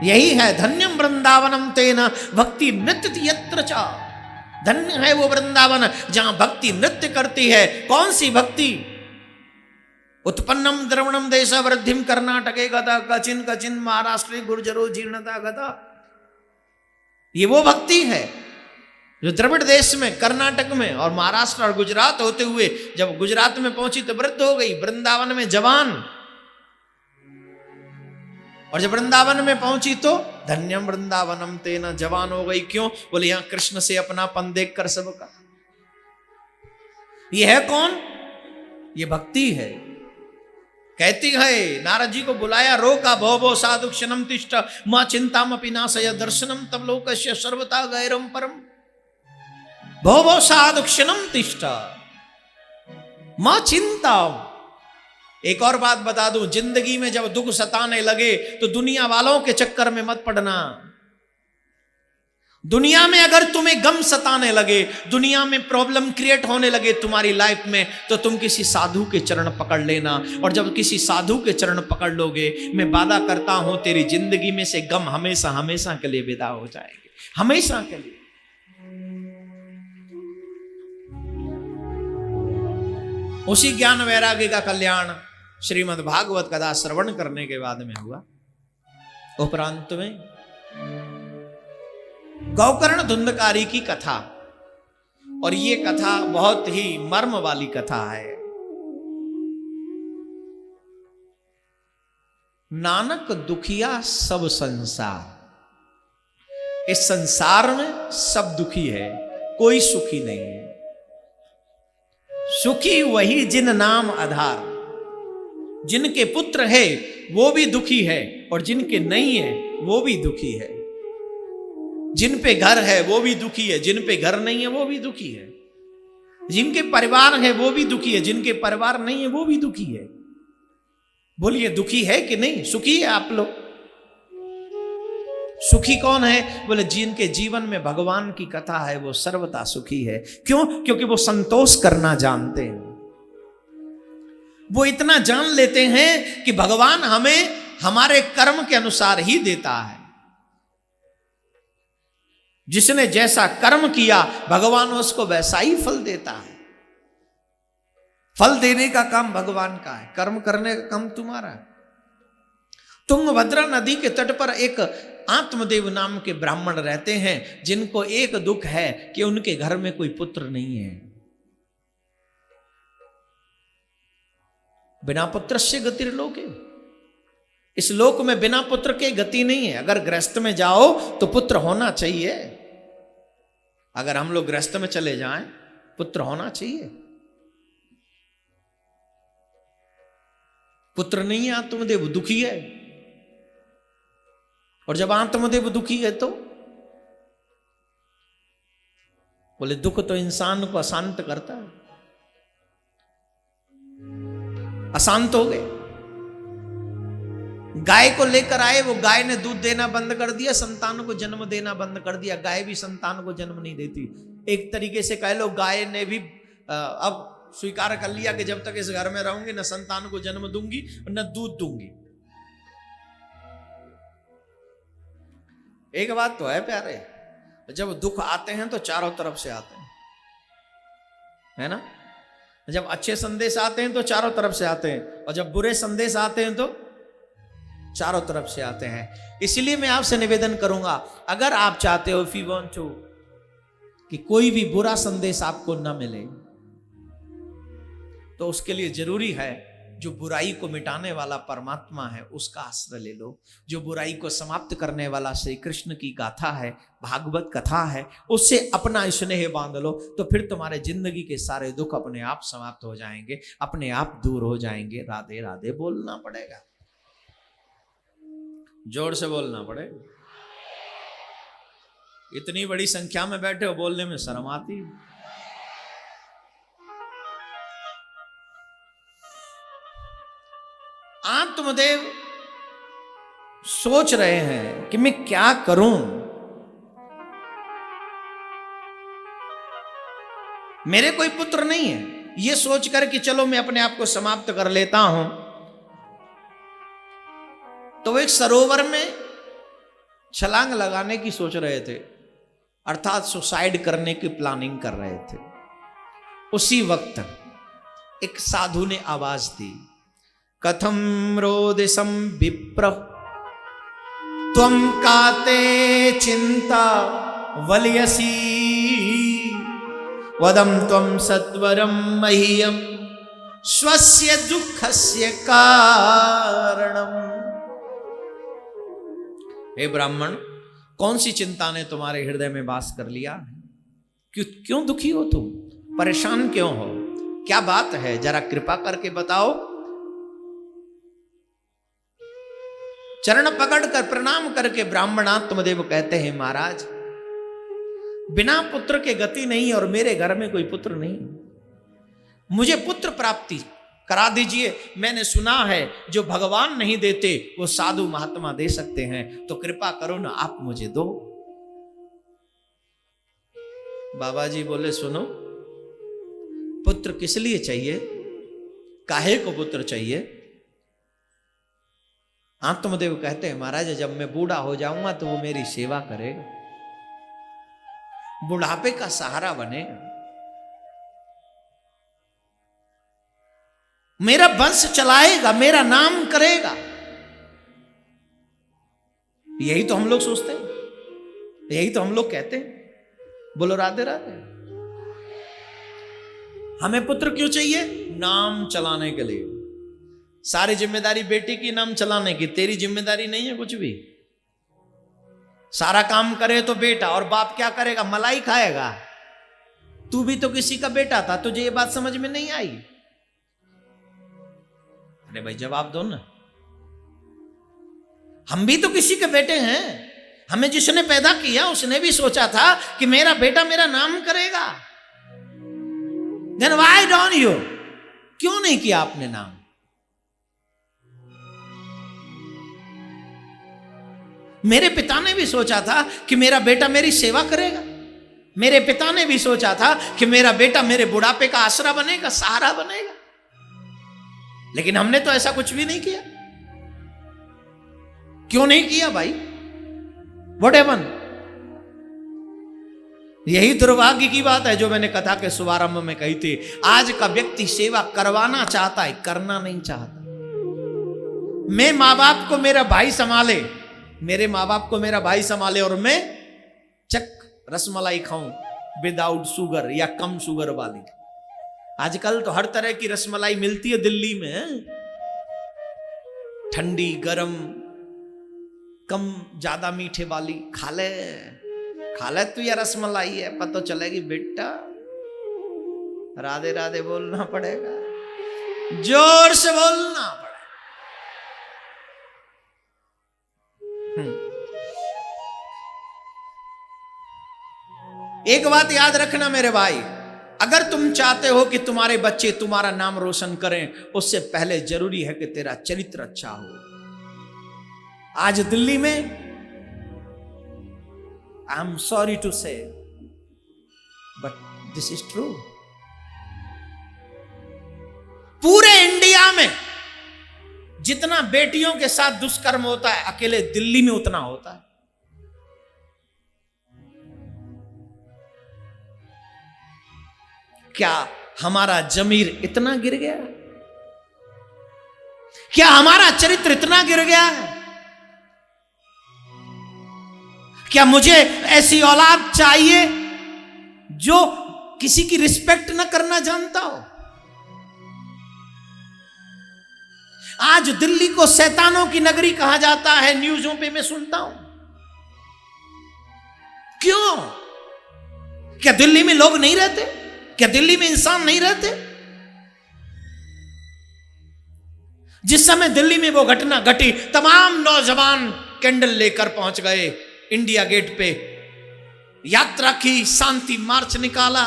यही है धन्यम वृंदावनम तेन भक्ति नृत्य यत्र च। धन्य है वो वृंदावन जहां भक्ति नृत्य करती है। कौन सी भक्ति? उत्पन्नम द्रवणम देश वृद्धिम कर्नाटके गता कचिन कचिन महाराष्ट्र गुर्जरो जीर्णता गता। ये वो भक्ति है जो द्रविड़ देश में, कर्नाटक में और महाराष्ट्र और गुजरात होते हुए जब गुजरात में पहुंची तो वृद्ध हो गई, वृंदावन में जवान, और जब वृंदावन में पहुंची तो धन्यम वृंदावनम तेना, जवान हो गई। क्यों? बोले यहां कृष्ण से अपनापन देखकर सबका। ये है कौन? ये भक्ति है। कहती है, नारद जी को बुलाया, रोका, भो भो साधु क्षणम तिष्ठ मां चिंताम अपि नाशय दर्शनम तब लोकस्य सर्वथा गैरम परम। भो भो साधु क्षणम तिष्ठ मां चिंताम। एक और बात बता दूं, जिंदगी में जब दुख सताने लगे तो दुनिया वालों के चक्कर में मत पड़ना। दुनिया में अगर तुम्हें गम सताने लगे, दुनिया में प्रॉब्लम क्रिएट होने लगे तुम्हारी लाइफ में, तो तुम किसी साधु के चरण पकड़ लेना। और जब किसी साधु के चरण पकड़ लोगे, मैं वादा करता हूं तेरी जिंदगी में से गम हमेशा हमेशा के लिए विदा हो जाएंगे, हमेशा के लिए। उसी ज्ञान वैराग्य का कल्याण श्रीमद् भागवत कथा श्रवण करने के बाद में हुआ। उपरांत में गौकर्ण धुंधकारी की कथा, और ये कथा बहुत ही मर्म वाली कथा है। नानक दुखिया सब संसार, इस संसार में सब दुखी है, कोई सुखी नहीं है। सुखी वही जिन नाम आधार। जिनके पुत्र है वो भी दुखी है, और जिनके नहीं है वो भी दुखी है। जिन पे घर है वो भी दुखी है, जिन पे घर नहीं है वो भी दुखी है। जिनके परिवार है वो भी दुखी है, जिनके परिवार नहीं है वो भी दुखी है। बोलिए दुखी है कि नहीं? सुखी है आप लोग? सुखी कौन है? बोले जिनके जीवन में भगवान की कथा है वो सर्वथा सुखी है। क्यों? क्योंकि वो संतोष करना जानते हैं। वो इतना जान लेते हैं कि भगवान हमें हमारे कर्म के अनुसार ही देता है। जिसने जैसा कर्म किया भगवान उसको वैसा ही फल देता है। फल देने का काम भगवान का है, कर्म करने का काम तुम्हारा है। तुंगभद्रा नदी के तट पर एक आत्मदेव नाम के ब्राह्मण रहते हैं, जिनको एक दुख है कि उनके घर में कोई पुत्र नहीं है। बिना पुत्र से गतिर्लोके, इस लोक में बिना पुत्र के गति नहीं है। अगर गृहस्थ में जाओ तो पुत्र होना चाहिए। अगर हम लोग गृहस्थ में चले जाएं, पुत्र होना चाहिए। पुत्र नहीं है, आत्मदेव दुखी है। और जब आत्मदेव दुखी है तो बोले दुख तो इंसान को अशांत करता है। अशांत हो गए। गाय को लेकर आए, वो गाय ने दूध देना बंद कर दिया, संतान को जन्म देना बंद कर दिया। गाय भी संतान को जन्म नहीं देती। एक तरीके से कह लो गाय ने भी अब स्वीकार कर लिया कि जब तक इस घर में रहूंगी न संतान को जन्म दूंगी न दूध दूंगी। एक बात तो है प्यारे, जब दुख आते हैं तो चारों तरफ से आते हैं, है ना? जब अच्छे संदेश आते हैं तो चारों तरफ से आते हैं, और जब बुरे संदेश आते हैं तो चारों तरफ से आते हैं। इसलिए मैं आपसे निवेदन करूंगा, अगर आप चाहते हो, इफ यू वांट टू, कि कोई भी बुरा संदेश आपको ना मिले, तो उसके लिए जरूरी है जो बुराई को मिटाने वाला परमात्मा है उसका आश्रय ले लो। जो बुराई को समाप्त करने वाला श्री कृष्ण की गाथा है, भागवत कथा है, उससे अपना स्नेह बांध लो, तो फिर तुम्हारे जिंदगी के सारे दुख अपने आप समाप्त हो जाएंगे, अपने आप दूर हो जाएंगे। राधे राधे बोलना पड़ेगा, जोर से बोलना पड़ेगा। इतनी बड़ी संख्या में बैठे हो, बोलने में शर्म आती है। आत्मदेव सोच रहे हैं कि मैं क्या करूं। मेरे कोई पुत्र नहीं है, ये सोचकर कि चलो मैं अपने आप को समाप्त कर लेता हूं, तो वो एक सरोवर में छलांग लगाने की सोच रहे थे, अर्थात सुसाइड करने की प्लानिंग कर रहे थे। उसी वक्त एक साधु ने आवाज दी, कथम रोदिसम विप्र त्वं काते चिंता वलयसी वदम त्वं सत्वरम मह्यम स्वस्य दुःखस्य कारणम। हे ब्राह्मण, कौन सी चिंता ने तुम्हारे हृदय में वास कर लिया? क्यों दुखी हो तुम? परेशान क्यों हो? क्या बात है? जरा कृपा करके बताओ। चरण पकड़कर प्रणाम करके ब्राह्मण आत्मदेव कहते हैं, महाराज बिना पुत्र के गति नहीं और मेरे घर में कोई पुत्र नहीं, मुझे पुत्र प्राप्ति करा दीजिए। मैंने सुना है जो भगवान नहीं देते वो साधु महात्मा दे सकते हैं, तो कृपा करो ना, आप मुझे दो। बाबा जी बोले, सुनो, पुत्र किस लिए चाहिए? काहे को पुत्र चाहिए? आत्मदेव कहते हैं, महाराज जब मैं बूढ़ा हो जाऊंगा तो वो मेरी सेवा करेगा, बुढ़ापे का सहारा बनेगा, मेरा वंश चलाएगा, मेरा नाम करेगा। यही तो हम लोग सोचते हैं, यही तो हम लोग कहते हैं। बोलो राधे राधे। हमें पुत्र क्यों चाहिए? नाम चलाने के लिए। सारी जिम्मेदारी बेटी की नाम चलाने की, तेरी जिम्मेदारी नहीं है कुछ भी। सारा काम करे तो बेटा, और बाप क्या करेगा? मलाई खाएगा। तू भी तो किसी का बेटा था, तुझे ये बात समझ में नहीं आई? अरे भाई जवाब दो ना। हम भी तो किसी के बेटे हैं। हमें जिसने पैदा किया उसने भी सोचा था कि मेरा बेटा मेरा नाम करेगा। Then why don't you? क्यों नहीं किया आपने नाम? मेरे पिता ने भी सोचा था कि मेरा बेटा मेरी सेवा करेगा। मेरे पिता ने भी सोचा था कि मेरा बेटा मेरे बुढ़ापे का आसरा बनेगा, सहारा बनेगा। लेकिन हमने तो ऐसा कुछ भी नहीं किया। क्यों नहीं किया भाई? What happened? यही दुर्भाग्य की बात है जो मैंने कथा के शुभारंभ में कही थी। आज का व्यक्ति सेवा करवाना चाहता है, करना नहीं चाहता। मैं माँ बाप को मेरा भाई संभाले, मेरे माँ बाप को मेरा भाई संभाले, और मैं चक रसमलाई खाऊं विदाउट शुगर या कम शुगर वाली। आजकल तो हर तरह की रसमलाई मिलती है दिल्ली में, ठंडी गरम कम ज्यादा मीठे वाली। खा ले तू या रसमलाई है, पता चलेगी बेटा। राधे राधे बोलना पड़ेगा, जोर से बोलना पड़ेगा। एक बात याद रखना मेरे भाई, अगर तुम चाहते हो कि तुम्हारे बच्चे तुम्हारा नाम रोशन करें, उससे पहले जरूरी है कि तेरा चरित्र अच्छा हो। आज दिल्ली में, आई एम सॉरी टू से, बट दिस इज ट्रू, पूरे इंडिया में जितना बेटियों के साथ दुष्कर्म होता है, अकेले दिल्ली में उतना होता है। क्या हमारा जमीर इतना गिर गया? क्या हमारा चरित्र इतना गिर गया है? क्या मुझे ऐसी औलाद चाहिए जो किसी की रिस्पेक्ट न करना जानता हो? आज दिल्ली को शैतानों की नगरी कहा जाता है, न्यूज़ों पे मैं सुनता हूं। क्यों? क्या दिल्ली में लोग नहीं रहते? क्या दिल्ली में इंसान नहीं रहते? जिस समय दिल्ली में वो घटना घटी, तमाम नौजवान कैंडल लेकर पहुंच गए इंडिया गेट पे, यात्रा की, शांति मार्च निकाला,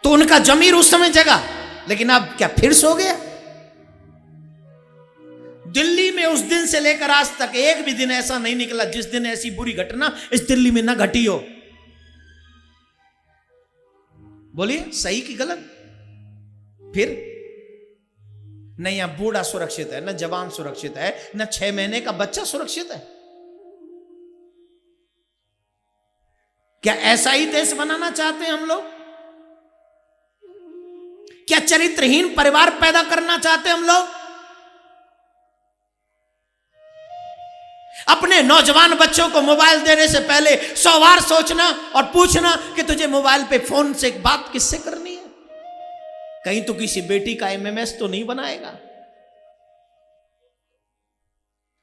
तो उनका जमीर उस समय जगा। लेकिन अब क्या फिर सो गया? दिल्ली में उस दिन से लेकर आज तक एक भी दिन ऐसा नहीं निकला जिस दिन ऐसी बुरी घटना इस दिल्ली में ना घटी हो। बोलिए सही कि गलत? फिर न यहाँ बूढ़ा सुरक्षित है, न जवान सुरक्षित है, न 6 महीने का बच्चा सुरक्षित है। क्या ऐसा ही देश बनाना चाहते हैं हम लोग? क्या चरित्रहीन परिवार पैदा करना चाहते हैं हम लोग? अपने नौजवान बच्चों को मोबाइल देने से पहले 100 बार सोचना और पूछना कि तुझे मोबाइल पे फोन से एक बात किससे करनी है? कहीं तो किसी बेटी का एमएमएस तो नहीं बनाएगा।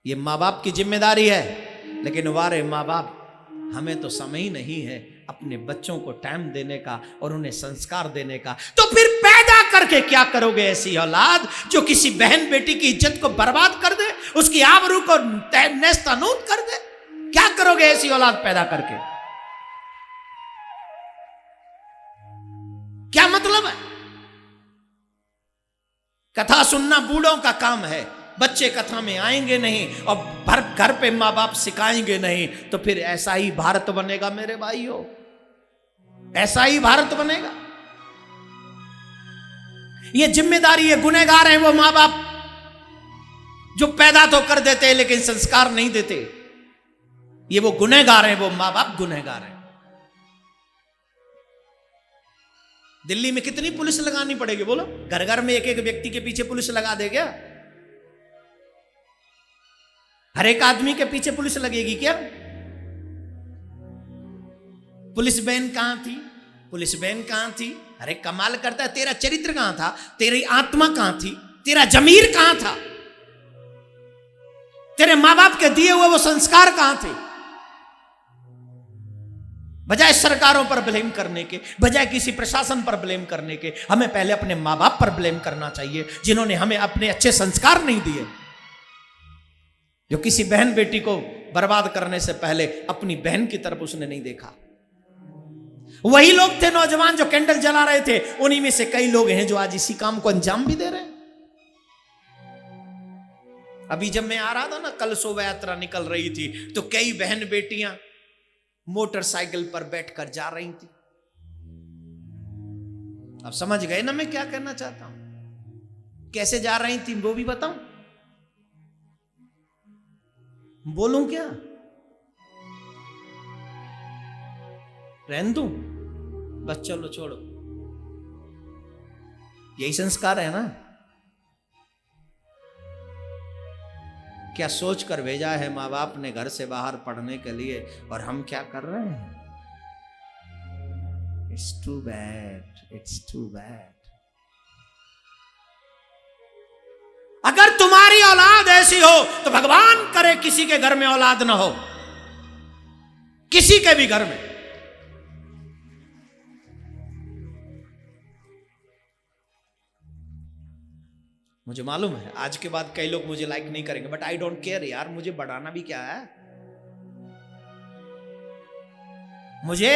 ये माँ बाप की जिम्मेदारी है। लेकिन वारे माँ बाप, हमें तो समय ही नहीं है अपने बच्चों को टाइम देने का और उन्हें संस्कार देने का। तो फिर पैदा करके क्या करोगे ऐसी औलाद जो किसी बहन बेटी की इज्जत को बर्बाद कर दे, उसकी आबरू को नेस्तनाबूद कर दे? क्या करोगे ऐसी औलाद पैदा करके? क्या मतलब है? कथा सुनना बूढ़ों का काम है, बच्चे कथा में आएंगे नहीं और घर पे माँ बाप सिखाएंगे नहीं, तो फिर ऐसा ही भारत बनेगा मेरे भाइयों, ऐसा ही भारत बनेगा। ये जिम्मेदारी, ये गुनहगार हैं वो माँ बाप जो पैदा तो कर देते हैं लेकिन संस्कार नहीं देते। ये वो गुनहगार हैं, वो माँ बाप गुनहगार हैं। दिल्ली में कितनी पुलिस लगानी पड़ेगी बोलो? घर घर में एक एक व्यक्ति के पीछे पुलिस लगा दे क्या? हर एक आदमी के पीछे पुलिस लगेगी क्या? पुलिस बहन कहां थी? पुलिस बहन कहां थी? अरे कमाल करता है, तेरा चरित्र कहां था? तेरी आत्मा कहां थी? तेरा जमीर कहां था? तेरे मां बाप के दिए हुए वो संस्कार कहां थे? बजाय सरकारों पर ब्लेम करने के, बजाय किसी प्रशासन पर ब्लेम करने के, हमें पहले अपने मां बाप पर ब्लेम करना चाहिए जिन्होंने हमें अपने अच्छे संस्कार नहीं दिए। जो किसी बहन बेटी को बर्बाद करने से पहले अपनी बहन की तरफ उसने नहीं देखा। वही लोग थे नौजवान जो कैंडल जला रहे थे, उन्हीं में से कई लोग हैं जो आज इसी काम को अंजाम भी दे रहे हैं। अभी जब मैं आ रहा था ना, कल शोभा यात्रा निकल रही थी, तो कई बहन बेटियां मोटरसाइकिल पर बैठकर जा रही थी। अब समझ गए ना मैं क्या कहना चाहता हूं? कैसे जा रही थी वो भी बताऊं? बोलूं क्या? रहने दूं? बस चलो छोड़ो। यही संस्कार है ना? क्या सोच कर भेजा है माँ बाप ने घर से बाहर पढ़ने के लिए, और हम क्या कर रहे हैं? It's too bad, it's too bad. अगर तुम्हारी औलाद ऐसी हो तो भगवान करे किसी के घर में औलाद ना हो, किसी के भी घर में। मुझे मालूम है आज के बाद कई लोग मुझे लाइक नहीं करेंगे, बट आई डोंट केयर यार, मुझे बढ़ाना भी क्या है। मुझे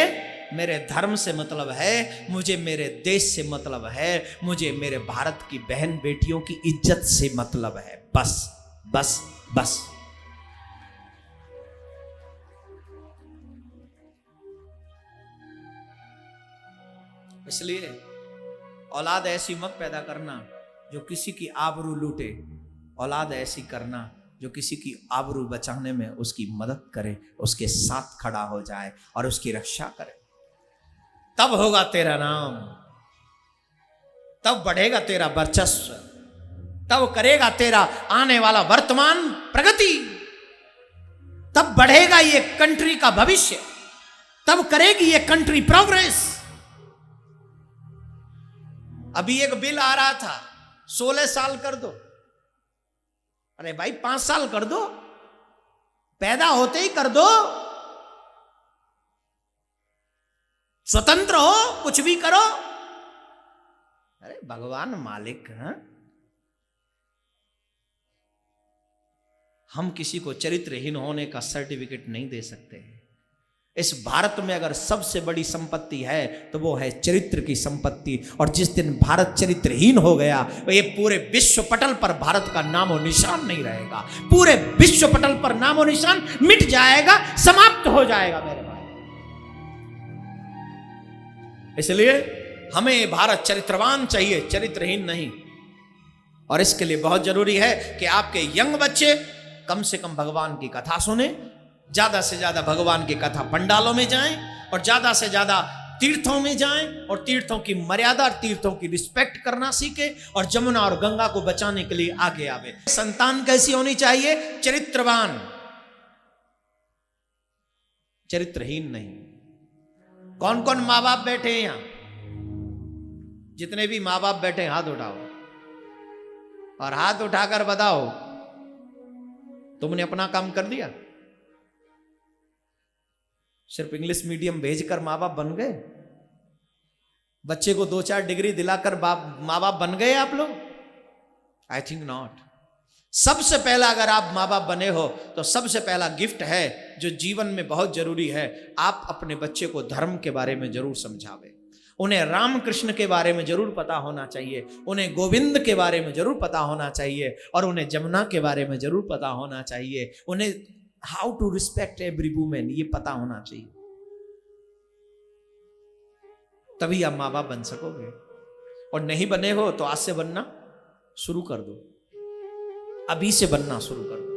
मेरे धर्म से मतलब है, मुझे मेरे देश से मतलब है, मुझे मेरे भारत की बहन बेटियों की इज्जत से मतलब है। बस बस बस। इसलिए औलाद ऐसी मत पैदा करना जो किसी की आबरू लूटे। औलाद ऐसी करना जो किसी की आबरू बचाने में उसकी मदद करे, उसके साथ खड़ा हो जाए और उसकी रक्षा करे। तब होगा तेरा नाम, तब बढ़ेगा तेरा वर्चस्व, तब करेगा तेरा आने वाला वर्तमान प्रगति, तब बढ़ेगा ये कंट्री का भविष्य, तब करेगी ये कंट्री प्रोग्रेस। अभी एक बिल आ रहा था, 16 साल कर दो। अरे भाई 5 साल कर दो, पैदा होते ही कर दो, स्वतंत्र हो, कुछ भी करो। अरे भगवान मालिक हैं। हम किसी को चरित्रहीन होने का सर्टिफिकेट नहीं दे सकते। इस भारत में अगर सबसे बड़ी संपत्ति है तो वो है चरित्र की संपत्ति, और जिस दिन भारत चरित्रहीन हो गया, ये पूरे विश्व पटल पर भारत का नामो निशान नहीं रहेगा। पूरे विश्व पटल पर नामो निशान मिट जाएगा, समाप्त हो जाएगा मेरे भाई। इसलिए हमें भारत चरित्रवान चाहिए, चरित्रहीन नहीं। और इसके लिए बहुत जरूरी है कि आपके यंग बच्चे कम से कम भगवान की कथा सुने, ज्यादा से ज्यादा भगवान की कथा पंडालों में जाएं, और ज्यादा से ज्यादा तीर्थों में जाएं और तीर्थों की मर्यादा, तीर्थों की रिस्पेक्ट करना सीखे और जमुना और गंगा को बचाने के लिए आगे आवे। संतान कैसी होनी चाहिए? चरित्रवान, चरित्रहीन नहीं। कौन कौन माँ बाप बैठे हैं यहां? जितने भी माँ बाप बैठे हाथ उठाओ और हाथ उठाकर बताओ तुमने अपना काम कर दिया? सिर्फ इंग्लिश मीडियम भेजकर माँ बाप बन गए? बच्चे को 2-4 डिग्री दिलाकर माँ बाप बन गए आप लोग? I think not. सबसे पहला अगर आप माँ बाप बने हो तो सबसे पहला गिफ्ट है जो जीवन में बहुत जरूरी है, आप अपने बच्चे को धर्म के बारे में जरूर समझावे। उन्हें राम कृष्ण के बारे में जरूर पता होना चाहिए, उन्हें गोविंद के बारे में जरूर पता होना चाहिए और उन्हें जमुना के बारे में जरूर पता होना चाहिए। उन्हें how to respect every women ये पता होना चाहिए, तभी आप माँ बाप बन सकोगे। और नहीं बने हो तो आज से बनना शुरू कर दो, अभी से बनना शुरू कर दो।